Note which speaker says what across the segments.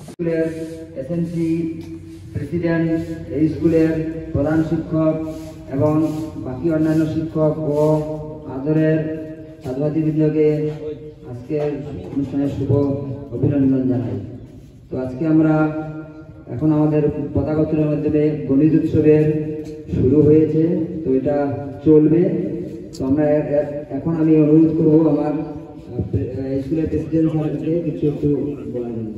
Speaker 1: স্কুলের SMC president, এই স্কুলের প্রধান শিক্ষক এবং বাকি অন্যান্য শিক্ষক ও আদরের ছাত্রছাত্রীবৃন্দকে আজকের অনুষ্ঠানের শুভ অভিনন্দন জানাই। তো আজকে আমরা এখন আমাদের পতাকা উত্তোলনের মাধ্যমে গণিত উৎসবের শুরু হয়েছে, তো এটা চলবে। তো আমরা এখন আমি অনুরোধ করবো আমার স্কুলের প্রেসিডেন্ট স্যারকে কিছু একটু বলার জন্য।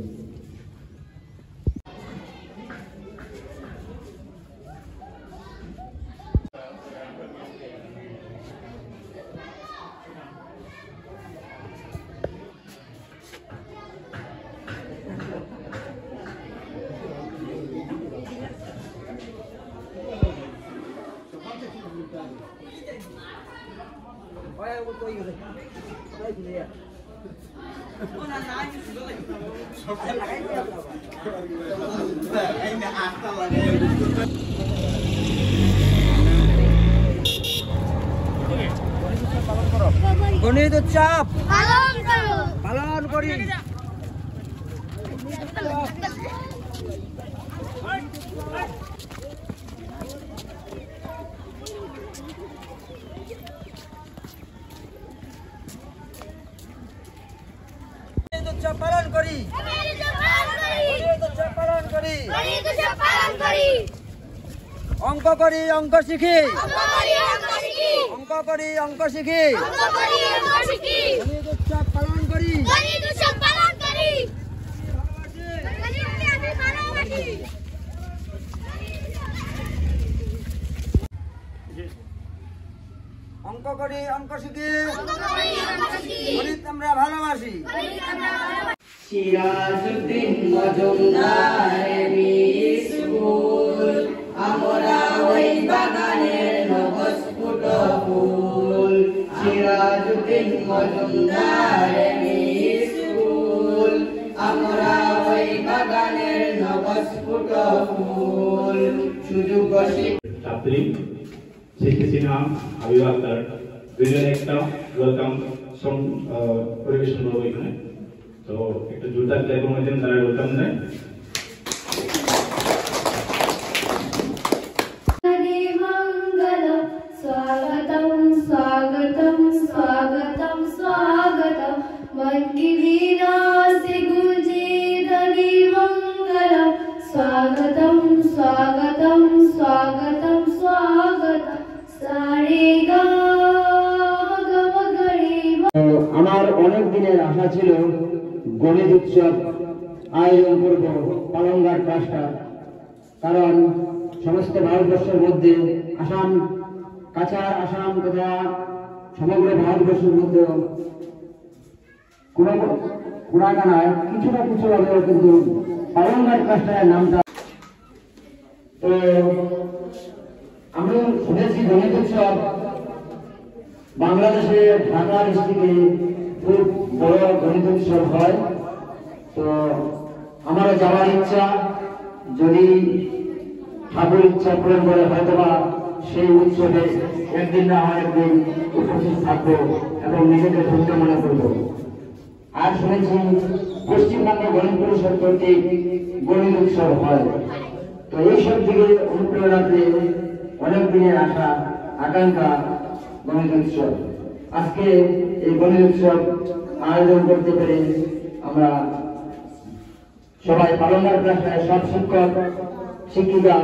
Speaker 1: গণিত উৎসব পালন করি। পালন করি, অঙ্ক করি, অঙ্ক শিখি, অঙ্ক করি, অঙ্ক শিখি, পালন করি। অঙ্ক করি, অঙ্ক শিখি, গণিত আমরা ভালোবাসি। সিরাজউদ্দিন মজুমদার স্কুল, আমরা ওই বাগানের নবস্ফুট ফুল। সিরাজউদ্দিন মজুমদার স্কুল, আমরা ওই বাগানের নবস্ফুট ফুল। সুযোগ
Speaker 2: ছাত্রী শিখতেছি নাম অভিভাবক দুজন একটা ওয়েলকাম সং পরিবেশন করবো এখানে। তো একটা জোরদার ক্লাবের মাধ্যমে তারা ওয়েলকাম দেয়।
Speaker 3: स्वागतम स्वागतम स्वागतम स्वागतम, मन की वीणा से गूंजे धनी मंगलम। स्वागतम स्वागतम स्वागतम स्वागतम, सारे गा
Speaker 1: আমার অনেক দিনের আশা ছিল গণিত উৎসব আয়োজন করব পালংঘাট ক্লাসটা, কারণ সমস্ত ভারতবর্ষের মধ্যে আসাম, কাছাড় আসাম তথা সমগ্র ভারতবর্ষের মধ্যে কোনাগানায় কিছু না কিছু হলেও কিন্তু পালংঘাট ক্লাসটার নামটা। তো আমি শুনেছি গণিত উৎসব বাংলাদেশে ঢাকা ডিস্ট্রিক্টে খুব বড় গণিত উৎসব হয়। তো আমারও যাওয়ার ইচ্ছা, যদি ঠাকুর ইচ্ছা পূরণ করে হয়তোবা সেই উৎসবে একদিন না হয় একদিন উপস্থিত থাকবো এবং নিজেকে ধন্য মনে করবো। আর শুনেছি পশ্চিমবঙ্গ গণিত পরিষদ কর্তৃক গণিত উৎসব হয়। তো এইসব দিকে অনুপ্রেরণা পেয়ে অনেক দিনের আশা আকাঙ্ক্ষা গণিত উৎসব। আজকে এই গণিত উৎসব আয়োজন করতে পেরে আমরা সবাই পালংঘাট ক্লাসের সব শিক্ষক শিক্ষিকা,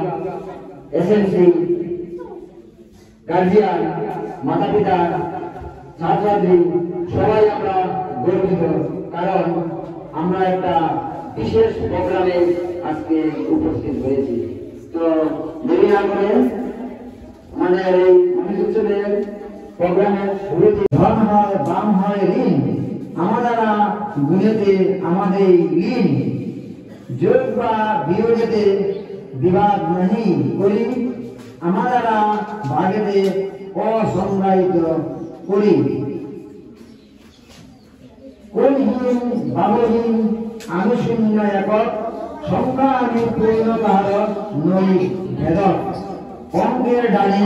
Speaker 1: এসএমসি, গার্জিয়ান, মাতা পিতা, ছাত্রছাত্রী সবাই আমরা গর্বিত, কারণ আমরা একটা বিশেষ প্রোগ্রামে আজকে উপস্থিত হয়েছি। তো দেরি না করে আমাদের এই গণিত উৎসবের প্রোগ্রামের শুরুতে ধন হয় বাম হয় ঋণ, আমরা গুণেতে আমাদের ঋণ, যোগ বা বিয়োগেতে বিবাদ নাহি করি, আমরা ভাগেতে অসংজ্ঞায়িত করি। কোনহীন ভাবহীন আমি শূন্য একক, সংখ্যা আমি পূর্ণ কাহার নই ভেদক। অঙ্কের ডালি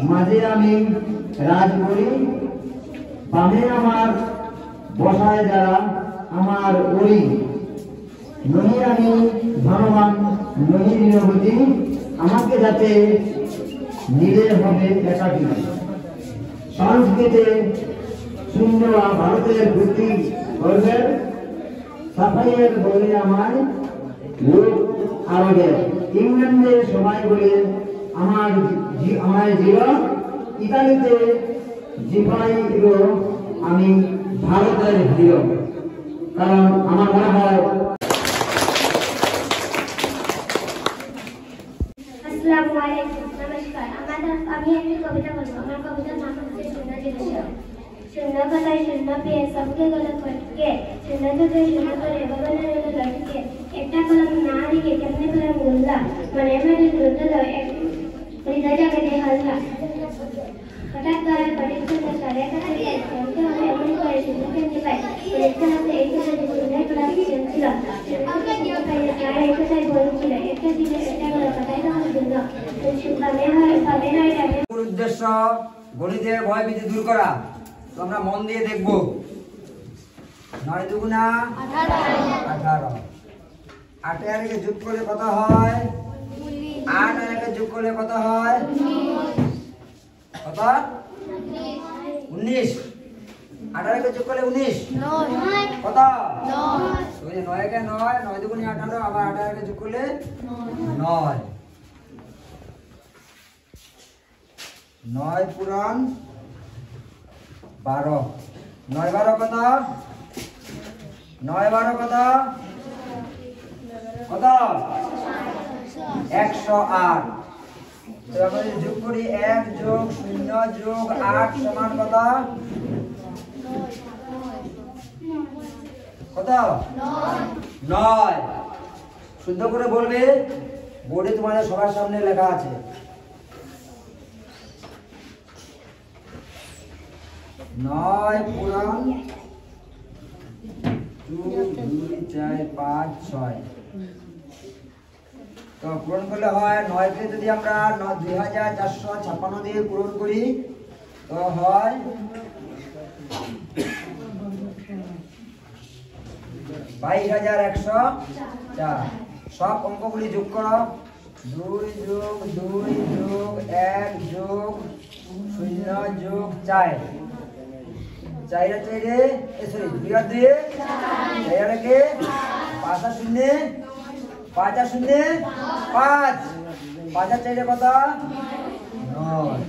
Speaker 1: মাঝে আমি রাজ করি, বামে আমার বসায় যারা আমার ওই। নহি আমি ধনবান নহি নিরবধি, আমাকে যাতে নিলে হবে একাকী। সংস্কৃতে শূন্য ভারতের ভিত্তি গর্বের, সাফাইয়ের বলে আমার লোক আরবের। ইংল্যান্ডে সবাই বলে আমায় জিরো, ইতালিতে জিপাইরো আমি ভারতের হিরো। কারণ আমার মনে হয়
Speaker 3: আসসালামু আলাইকুম, নমস্কার। আমি একটি কবিতা বলবো। আমার কবিতার নাম হচ্ছে শূন্য জিনিস। শূন্য কথায় শূন্য পেয়ে সবকে গেল ফটকে, শূন্য থেকে শূন্য করে ভগবানের হলো লটকে। একটা কলম না দিকে কেমনে কলম গুল্লা, মানে মানে দ্রুত হৃদয় জাগাতে হাল্লা। হঠাৎ করে পরীক্ষণ সাড়ে কাছে জানতে হবে এমন করে শূন্য কেন্দ্রে পাই। পরীক্ষণ আছে এই কথা যে শূন্যের করা ছিল, আর এই কথাই বলছিল। একটা দিলে একটা গেল কথাই তখন শূন্য।
Speaker 4: উদ্দেশ্য গণিতের ভয়ভীতি দূর করা। তো আমরা মন দিয়ে দেখবো। 9 দুগুণা 18, 8 আর একে যোগ করলে কত হয়? 8 আর একে যোগ করলে কত হয়? কত? 19। 8 আর একে যোগ করলে 19 কত? 9। 9 একে 9, 9 দুগুণে 18, আবার 8 আর একে যোগ করলে 9। 9 পূরণ 12। 9 12 কত? 9 12 কত? কত? 108। তো আমরা যদি যোগ করি 1 যোগ 0 যোগ 8 সমান কত? কত? 9। শুদ্ধ করে বলবে, বোর্ডে তোমাদের সবার সামনে লেখা আছে। 9 পূরণ 2 2 4 5 6। তো পূরণ করলে হয় 9 কে যদি আমরা 2456 দিয়ে পূরণ করি তো হয় 22104। সব অঙ্কগুলি যোগ করো। 2 যোগ 2 যোগ 1 যোগ 0 যোগ 4। 4 আর 4 সরি 2 আর 2 4 আর 1 5 আর 0 5 আর 0 5 5 আর 4 কত? 9।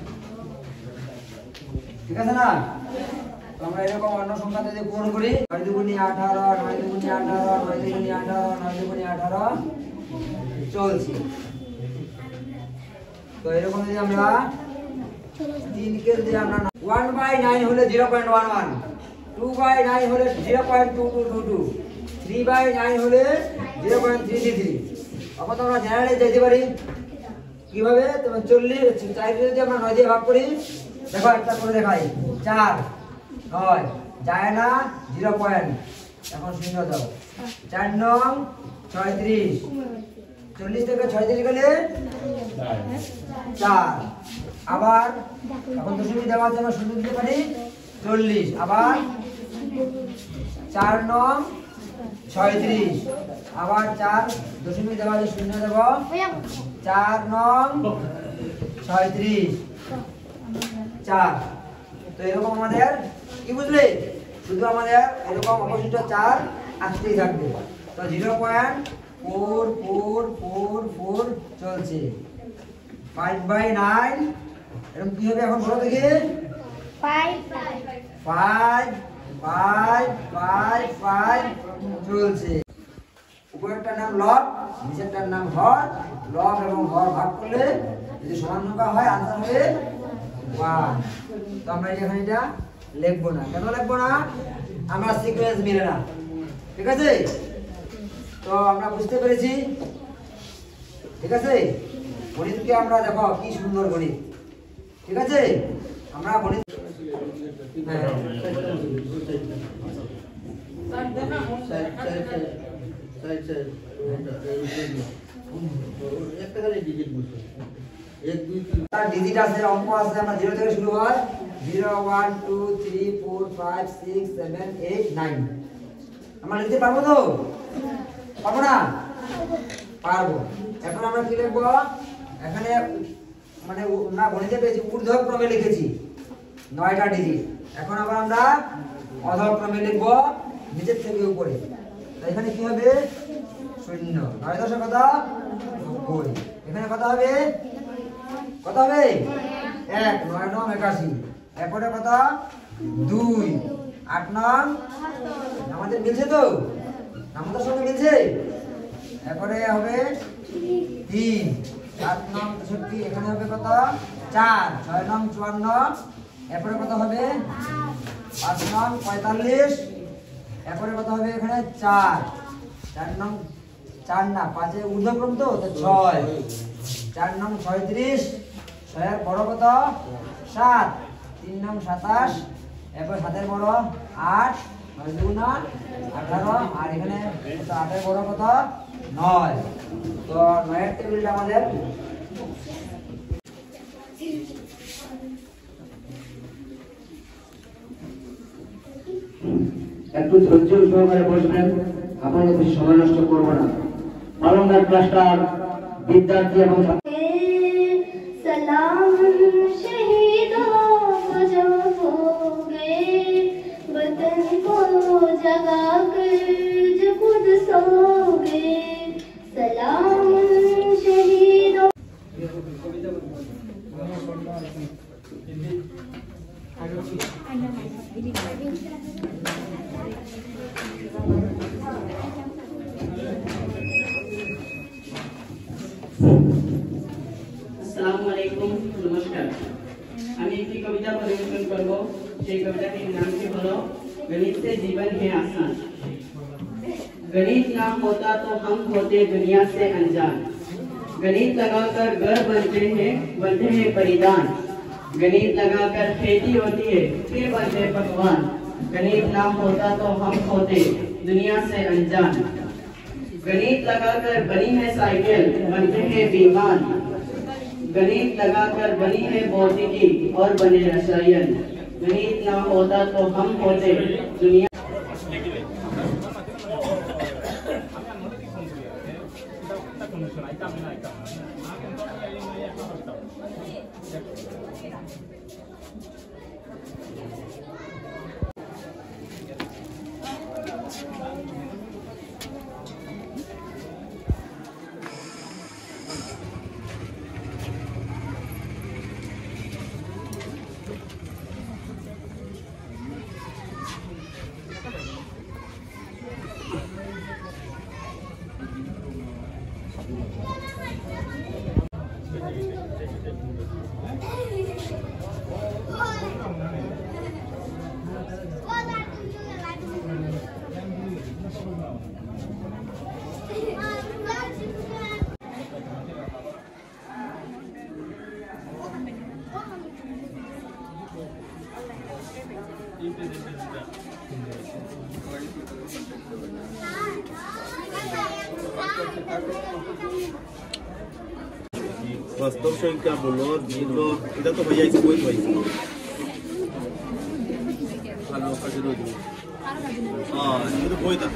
Speaker 4: ঠিক আছে না? তো আমরা এরকম অন্য সংখ্যা দিয়ে পূরণ করি। 9 দুগুণে 18, 9 দুগুণে 18, 9 দুগুণে 18, 9 দুগুণে 18 চলছে। তো এরকম যদি আমরা 3 কে যদি আমরা 1/9 হলে 0.11, 2/9 হলে 0.2222, 3/9 হলে 0.333। এখন তো আমরা জেনারেলে যেতে পারি কিভাবে? তোমার 40 4 যদি আমরা 9 দিয়ে ভাগ করি, দেখো একটা করে দেখাই। 4 9 যায় না 0 পয়েন্ট, এখন 0 দাও। 4 9 36, 40 থেকে 36 গেলে 4। আবার এখন দশমিক দেওয়া আছে, আমরা শূন্য দিতে পারি 40। আবার 4 9 36, আবার 4 দশমিক দেওয়া আছে, শূন্য দেব। 4 9 36 4। তো এরকম আমাদের কি বুঝলে? শুধু আমাদের এরকম অবশিষ্ট 4 আসতেই থাকবে। তো 0.4444 চলছে। 5/9 এরকম কি হবে এখন বলো দেখি? 5 5 5 5 চলছে। উপরেরটার নাম লব, নিচেরটার নাম হর। লব এবং হর ভাগ করলে যদি সমান সংখ্যা হয় আনসার হবে 1। তো আমরা এখানে এটা লিখবো না। কেন লিখবো না? আমরা সিকোয়েন্স মিলে না। ঠিক আছে? তো আমরা বুঝতে পেরেছি। ঠিক আছে? গণিতকে আমরা দেখো কি সুন্দর গণিত, ঠিক আছে? আমরা গণিত ডিজিট আছে, অঙ্ক আছে, আমরা 0 থেকে শুরু হয় 0 1 2 3 4 5 6 7 8 9। আমরা লিখতে পারবো তো? পারবো না? পারবো। এখন আমরা কি লিখবো? এখানে মানে আমরা গণিতে পেয়েছি ঊর্ধ্বক্রমে লিখেছি 9টা ডিজিট। এখন আবার আমরা অধক্রমে লিখবো নিচের থেকে উপরে। এখানে কি হবে? 0। 9 দশে কত? 90। এখানে কত হবে? কত হবে? 1। 9 9 81। এরপরে কত? 2। 8 9 আমাদের মিলছে তো? আমাদের সঙ্গে মিলছে। এরপরে হবে 3। 7 9 63। এখানে হবে কত? 4। 6 9 54। এরপরে কত হবে? 5 9 45। এরপরে কত হবে? এখানে 4। 4 9 4 না 5 এর ঊর্ধ্বক্রম তো 6। 4 9 36। 6 এর বড় কত? 7। 3 9 27। এরপর 7 এর বড় 8। 9 2 18। আর এখানে 8 এর বড় কত? 9। তো 9 এর টেবিলটা আমাদের
Speaker 1: একটু ধৈর্য সহকারে বসবেন, আপনাদের বেশি সময় নষ্ট করবো না। বারংবার ক্লাসটার বিদ্যার্থী এবং
Speaker 3: सलाम शहीदों को जो हो गए, वतन को जगा कर जो खुद सो गए। सलाम शहीदों।
Speaker 5: আসসালামুআলাইকুম, নমস্কার। আমি একটি কবিতা পরিবেশন করব। সেই কবিতাটির নামটি হলো गणित से जीवन है आसान। गणित ना होता तो हम होते दुनिया से अनजान। गणित लगाकर घर बनते हैं परिधान। गणित लगाकर खेती होती है फिर बनते पकवान। गणित ना होता तो हम होते दुनिया से अनजान। गणित लगाकर बनी है साइकिल बनते हैं विमान। गणित लगाकर बनी है भौतिकी और बने रसायन। गणित ना होता तो हम होते दुनिया।
Speaker 6: বাস্তব সংখ্যা বলো দিলো এটা তো হয়ে যাইছে বই হইছে ভালো কাজে রোজ হ্যাঁ এটা বইটা